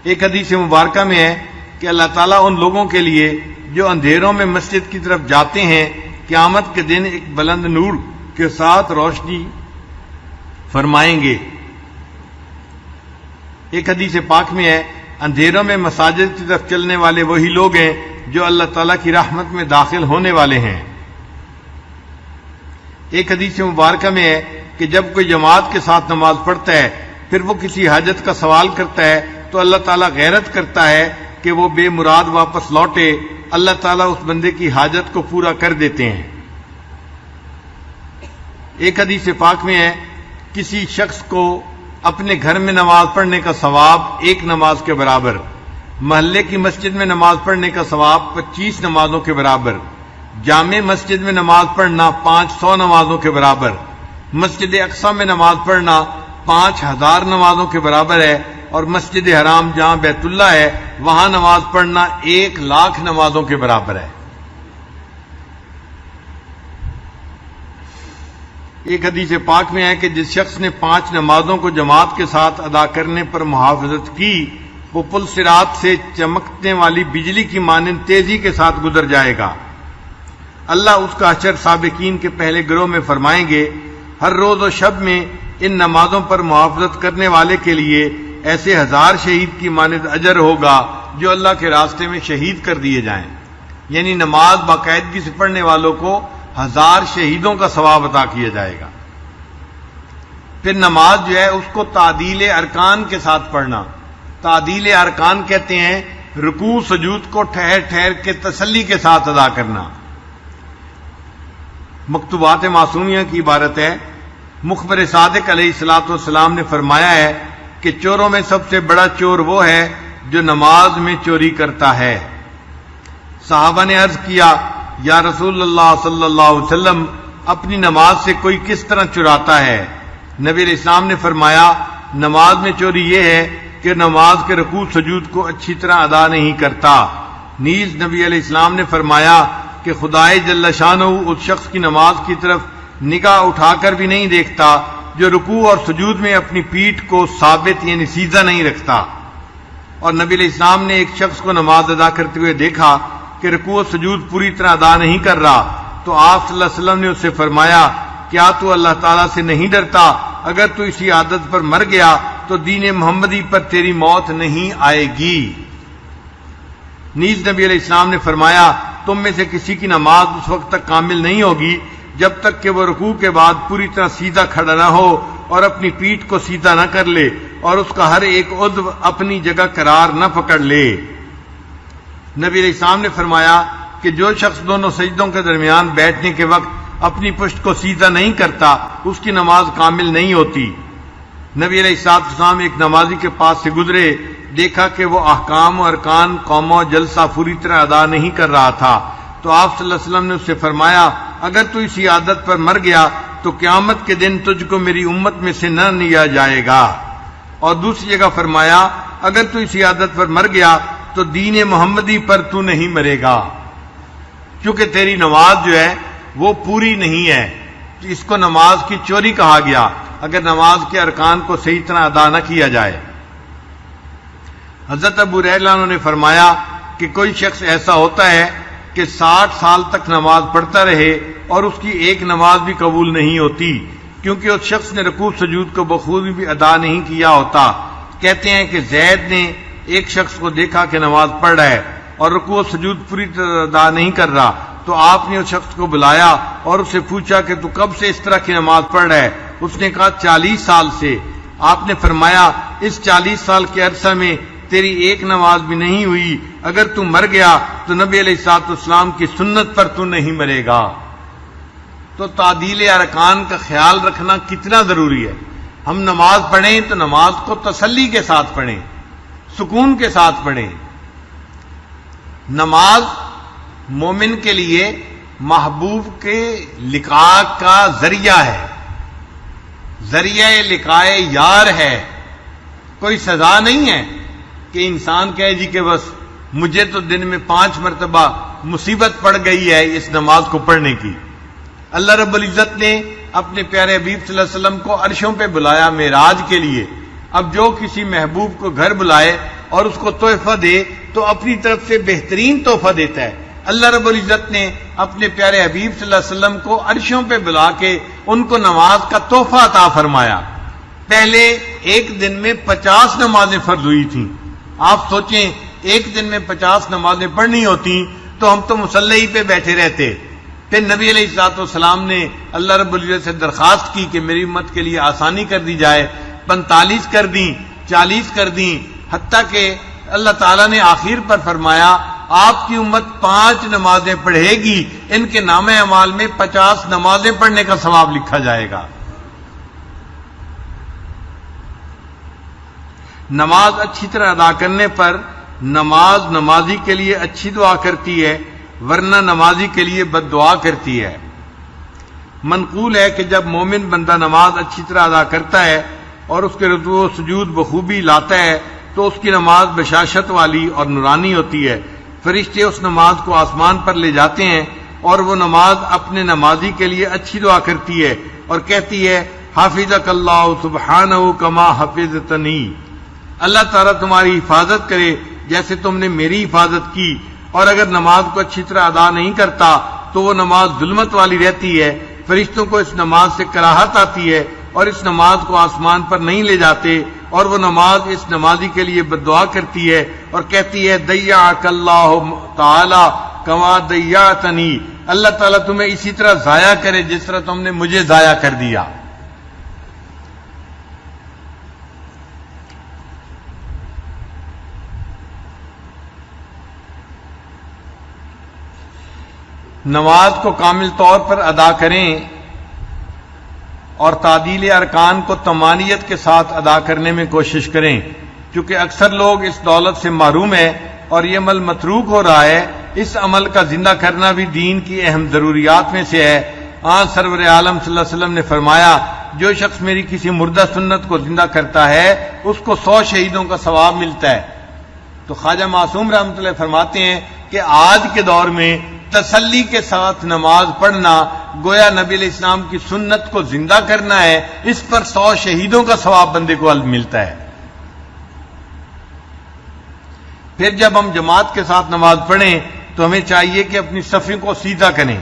ایک حدیث مبارکہ میں ہے کہ اللہ تعالیٰ ان لوگوں کے لیے جو اندھیروں میں مسجد کی طرف جاتے ہیں قیامت کے دن ایک بلند نور کے ساتھ روشنی فرمائیں گے۔ ایک حدیث پاک میں ہے اندھیروں میں مساجد کی طرف چلنے والے وہی لوگ ہیں جو اللہ تعالیٰ کی رحمت میں داخل ہونے والے ہیں۔ ایک حدیث مبارکہ میں ہے کہ جب کوئی جماعت کے ساتھ نماز پڑھتا ہے پھر وہ کسی حاجت کا سوال کرتا ہے تو اللہ تعالیٰ غیرت کرتا ہے کہ وہ بے مراد واپس لوٹے، اللہ تعالیٰ اس بندے کی حاجت کو پورا کر دیتے ہیں۔ ایک حدیث پاک میں ہے کسی شخص کو اپنے گھر میں نماز پڑھنے کا ثواب ایک نماز کے برابر، محلے کی مسجد میں نماز پڑھنے کا ثواب 25 نمازوں کے برابر، جامع مسجد میں نماز پڑھنا 500 نمازوں کے برابر، مسجد اقصی میں نماز پڑھنا 5000 نمازوں کے برابر ہے، اور مسجد حرام جہاں بیت اللہ ہے وہاں نماز پڑھنا 1,00,000 نمازوں کے برابر ہے۔ ایک حدیث پاک میں ہے کہ جس شخص نے 5 نمازوں کو جماعت کے ساتھ ادا کرنے پر محافظت کی وہ پل صراط سے چمکنے والی بجلی کی مانند تیزی کے ساتھ گزر جائے گا۔ اللہ اس کا حشر سابقین کے پہلے گروہ میں فرمائیں گے، ہر روز و شب میں ان نمازوں پر محافظت کرنے والے کے لیے ایسے 1000 شہید کی مانند اجر ہوگا جو اللہ کے راستے میں شہید کر دیے جائیں، یعنی نماز باقاعدگی سے پڑھنے والوں کو 1000 شہیدوں کا ثواب عطا کیا جائے گا۔ پھر نماز جو ہے اس کو تعدیل ارکان کے ساتھ پڑھنا، تعدیل ارکان کہتے ہیں رکوع سجود کو ٹھہر ٹھہر کے تسلی کے ساتھ ادا کرنا۔ مکتوبات معصومیہ کی عبارت ہے، مخبر صادق علیہ الصلوۃ والسلام نے فرمایا ہے کہ چوروں میں سب سے بڑا چور وہ ہے جو نماز میں چوری کرتا ہے۔ صحابہ نے عرض کیا، یا رسول اللہ صلی اللہ علیہ وسلم، اپنی نماز سے کوئی کس طرح چراتا ہے؟ نبی علیہ السلام نے فرمایا، نماز میں چوری یہ ہے کہ نماز کے رکوع سجود کو اچھی طرح ادا نہیں کرتا۔ نیز نبی علیہ السلام نے فرمایا کہ خدائے جل شانہ اس شخص کی نماز کی طرف نگاہ اٹھا کر بھی نہیں دیکھتا جو رکوع اور سجود میں اپنی پیٹھ کو ثابت یعنی سیدھا نہیں رکھتا۔ اور نبی علیہ السلام نے ایک شخص کو نماز ادا کرتے ہوئے دیکھا کہ رکوع و سجود پوری طرح ادا نہیں کر رہا، تو آپ صلی اللہ علیہ وسلم نے اس سے فرمایا، کیا تو اللہ تعالیٰ سے نہیں ڈرتا؟ اگر تو اسی عادت پر مر گیا تو دین محمدی پر تیری موت نہیں آئے گی۔ نیز نبی علیہ السلام نے فرمایا، تم میں سے کسی کی نماز اس وقت تک کامل نہیں ہوگی جب تک کہ وہ رکوع کے بعد پوری طرح سیدھا کھڑا نہ ہو اور اپنی پیٹھ کو سیدھا نہ کر لے اور اس کا ہر ایک عضو اپنی جگہ قرار نہ پکڑ لے۔ نبی علیہ السلام نے فرمایا کہ جو شخص دونوں سجدوں کے درمیان بیٹھنے کے وقت اپنی پشت کو سیدھا نہیں کرتا اس کی نماز کامل نہیں ہوتی۔ نبی علیہ السلام ایک نمازی کے پاس سے گزرے، دیکھا کہ وہ احکام و ارکان قوم و جلسہ پوری طرح ادا نہیں کر رہا تھا، تو آپ صلی اللہ علیہ وسلم نے اس سے فرمایا، اگر تو اسی عادت پر مر گیا تو قیامت کے دن تجھ کو میری امت میں سے نہ لیا جائے گا۔ اور دوسری جگہ فرمایا، اگر تو اسی عادت پر مر گیا تو دین محمدی پر تو نہیں مرے گا، کیونکہ تیری نماز جو ہے وہ پوری نہیں ہے۔ تو اس کو نماز کی چوری کہا گیا اگر نماز کے ارکان کو صحیح طرح ادا نہ کیا جائے۔ حضرت ابو ہریرہ نے فرمایا کہ کوئی شخص ایسا ہوتا ہے کہ 60 سال تک نماز پڑھتا رہے اور اس کی ایک نماز بھی قبول نہیں ہوتی، کیونکہ اس شخص نے رکوع سجود کو بخوبی بھی ادا نہیں کیا ہوتا۔ کہتے ہیں کہ زید نے ایک شخص کو دیکھا کہ نماز پڑھ رہا ہے اور رکوع و سجود پوری طرح ادا نہیں کر رہا، تو آپ نے اس شخص کو بلایا اور اس سے پوچھا کہ تو کب سے اس طرح کی نماز پڑھ رہا ہے؟ اس نے کہا 40 سال سے۔ آپ نے فرمایا، اس 40 سال کے عرصہ میں تیری ایک نماز بھی نہیں ہوئی، اگر تو مر گیا تو نبی علیہ الصلوۃ والسلام کی سنت پر تو نہیں مرے گا۔ تو تعدیل ارکان کا خیال رکھنا کتنا ضروری ہے۔ ہم نماز پڑھیں تو نماز کو تسلی کے ساتھ پڑھیں، سکون کے ساتھ پڑھیں۔ نماز مومن کے لیے محبوب کے لقاء کا ذریعہ ہے، ذریعہ لقاء یار ہے، کوئی سزا نہیں ہے کہ انسان کہے جی کہ بس مجھے تو دن میں 5 مرتبہ مصیبت پڑ گئی ہے اس نماز کو پڑھنے کی۔ اللہ رب العزت نے اپنے پیارے حبیب صلی اللہ علیہ وسلم کو عرشوں پہ بلایا معراج کے لیے۔ اب جو کسی محبوب کو گھر بلائے اور اس کو تحفہ دے تو اپنی طرف سے بہترین تحفہ دیتا ہے۔ اللہ رب العزت نے اپنے پیارے حبیب صلی اللہ علیہ وسلم کو عرشوں پہ بلا کے ان کو نماز کا تحفہ عطا فرمایا۔ پہلے ایک دن میں 50 نمازیں فرض ہوئی تھیں۔ آپ سوچیں ایک دن میں 50 نمازیں پڑھنی ہوتی تو ہم تو مصلی پہ بیٹھے رہتے۔ پھر نبی علیہ الصلوۃ والسلام نے اللہ رب العزت سے درخواست کی کہ میری امت کے لیے آسانی کر دی جائے، 45 کر دیں، 40 کر دیں، حتیٰ کہ اللہ تعالیٰ نے آخر پر فرمایا آپ کی امت 5 نمازیں پڑھے گی، ان کے نام اعمال میں 50 نمازیں پڑھنے کا ثواب لکھا جائے گا۔ نماز اچھی طرح ادا کرنے پر نماز نمازی کے لیے اچھی دعا کرتی ہے، ورنہ نمازی کے لیے بد دعا کرتی ہے۔ منقول ہے کہ جب مومن بندہ نماز اچھی طرح ادا کرتا ہے اور اس کے رکوع و سجود بخوبی لاتا ہے تو اس کی نماز بشاشت والی اور نورانی ہوتی ہے۔ فرشتے اس نماز کو آسمان پر لے جاتے ہیں اور وہ نماز اپنے نمازی کے لیے اچھی دعا کرتی ہے اور کہتی ہے حافظک اللہ سبحانہ کما حفظتنی، اللہ تعالیٰ تمہاری حفاظت کرے جیسے تم نے میری حفاظت کی۔ اور اگر نماز کو اچھی طرح ادا نہیں کرتا تو وہ نماز ظلمت والی رہتی ہے، فرشتوں کو اس نماز سے کراہت آتی ہے اور اس نماز کو آسمان پر نہیں لے جاتے، اور وہ نماز اس نمازی کے لیے بد دعا کرتی ہے اور کہتی ہے ضیعک اللہ تعالی کما ضیعتنی، اللہ تعالیٰ تمہیں اسی طرح ضائع کرے جس طرح تم نے مجھے ضائع کر دیا۔ نماز کو کامل طور پر ادا کریں اور تعدیل ارکان کو طمانینت کے ساتھ ادا کرنے میں کوشش کریں، کیونکہ اکثر لوگ اس دولت سے محروم ہیں اور یہ عمل متروک ہو رہا ہے۔ اس عمل کا زندہ کرنا بھی دین کی اہم ضروریات میں سے ہے۔ سرور عالم صلی اللہ علیہ وسلم نے فرمایا جو شخص میری کسی مردہ سنت کو زندہ کرتا ہے اس کو 100 شہیدوں کا ثواب ملتا ہے۔ تو خواجہ معصوم رحمۃ اللہ فرماتے ہیں کہ آج کے دور میں تسلی کے ساتھ نماز پڑھنا گویا نبی علیہ السلام کی سنت کو زندہ کرنا ہے، اس پر 100 شہیدوں کا ثواب بندے کو ملتا ہے۔ پھر جب ہم جماعت کے ساتھ نماز پڑھیں تو ہمیں چاہیے کہ اپنی صفیں کو سیدھا کریں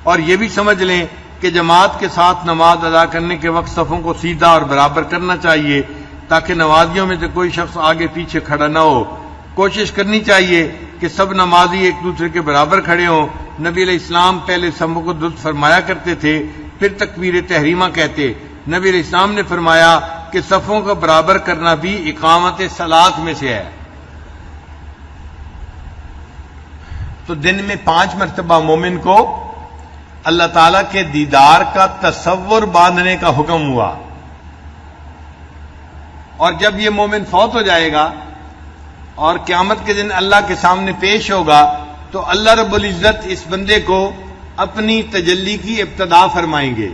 اور یہ بھی سمجھ لیں کہ جماعت کے ساتھ نماز ادا کرنے کے وقت صفوں کو سیدھا اور برابر کرنا چاہیے تاکہ نمازیوں میں سے کوئی شخص آگے پیچھے کھڑا نہ ہو۔ کوشش کرنی چاہیے کہ سب نمازی ایک دوسرے کے برابر کھڑے ہوں۔ نبی علیہ السلام پہلے صفوں کو درست فرمایا کرتے تھے، پھر تکبیر تحریمہ کہتے۔ نبی علیہ السلام نے فرمایا کہ صفوں کو برابر کرنا بھی اقامت صلاۃ میں سے ہے۔ تو دن میں 5 مرتبہ مومن کو اللہ تعالیٰ کے دیدار کا تصور باندھنے کا حکم ہوا، اور جب یہ مومن فوت ہو جائے گا اور قیامت کے دن اللہ کے سامنے پیش ہوگا تو اللہ رب العزت اس بندے کو اپنی تجلی کی ابتدا فرمائیں گے۔